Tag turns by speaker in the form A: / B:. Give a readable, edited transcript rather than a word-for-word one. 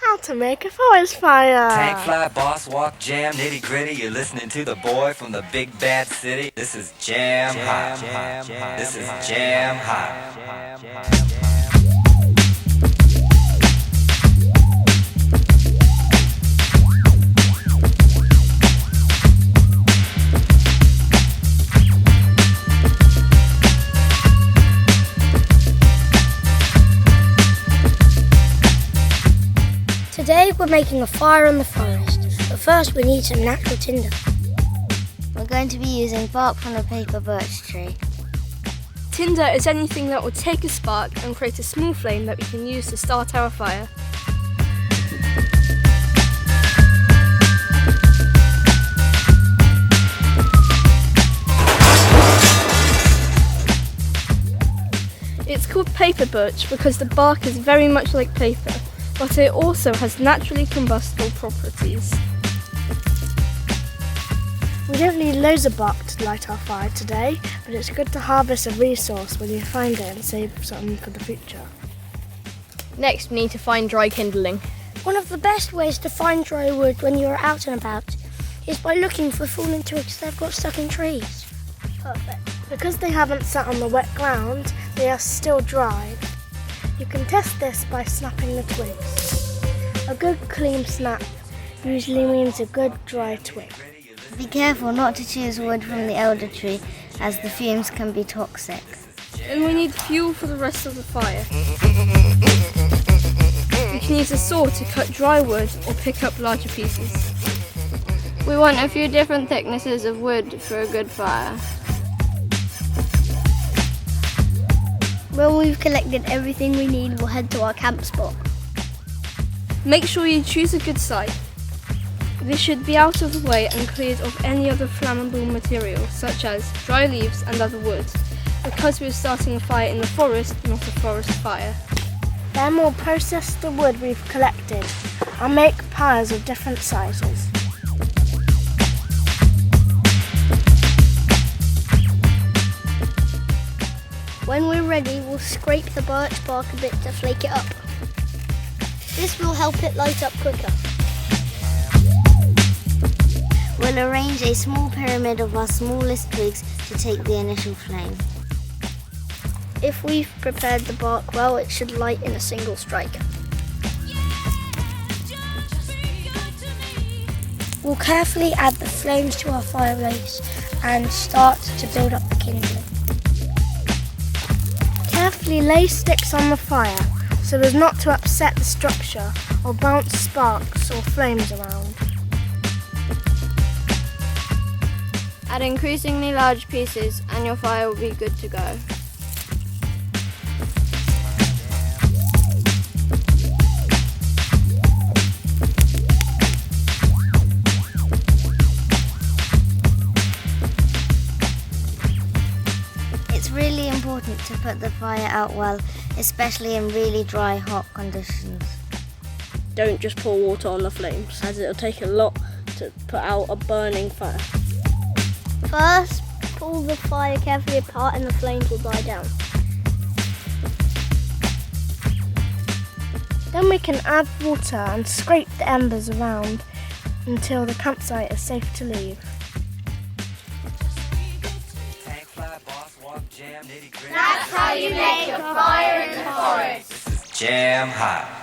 A: How to make a forest fire.
B: Tank fly, boss walk, jam, nitty gritty. You're listening to the boy from the big bad city. This is Jam Hot. This is Jam Hot.
C: Today we're making a fire in the forest, but first we need some natural tinder.
D: We're going to be using bark from the paper birch tree.
E: Tinder is anything that will take a spark and create a small flame that we can use to start our fire. It's called paper birch because the bark is very much like paper, but it also has naturally combustible properties.
A: We don't need loads of bark to light our fire today, but it's good to harvest a resource when you find it and save some for the future.
E: Next, we need to find dry kindling.
C: One of the best ways to find dry wood when you're out and about is by looking for fallen twigs that have got stuck in trees.
A: Perfect. Because they haven't sat on the wet ground, they are still dry. You can test this by snapping the twigs. A good clean snap usually means a good dry twig.
D: Be careful not to choose wood from the elder tree, as the fumes can be toxic.
E: And we need fuel for the rest of the fire. We can use a saw to cut dry wood or pick up larger pieces.
F: We want a few different thicknesses of wood for a good fire.
C: When we've collected everything we need, we'll head to our camp spot.
E: Make sure you choose a good site. This should be out of the way and cleared of any other flammable material, such as dry leaves and other wood, because we're starting a fire in the forest, not a forest fire.
A: Then we'll process the wood we've collected and make piles of different sizes.
C: When we're ready, we'll scrape the birch bark a bit to flake it up. This will help it light up quicker.
D: We'll arrange a small pyramid of our smallest twigs to take the initial flame.
C: If we've prepared the bark well, it should light in a single strike. We'll carefully add the flames to our firebase and start to build up the kindling.
A: Carefully lay sticks on the fire so as not to upset the structure or bounce sparks or flames around.
F: Add increasingly large pieces and your fire will be good to go.
D: It's really important to put the fire out well, especially in really dry, hot conditions.
E: Don't just pour water on the flames, as it'll take a lot to put out a burning fire.
C: First, pull the fire carefully apart and the flames will die down.
A: Then we can add water and scrape the embers around until the campsite is safe to leave.
B: Tank fly, boss walk, jam, nitty gritty.
G: That's how you make a fire in the forest.
B: This is Jam Hot.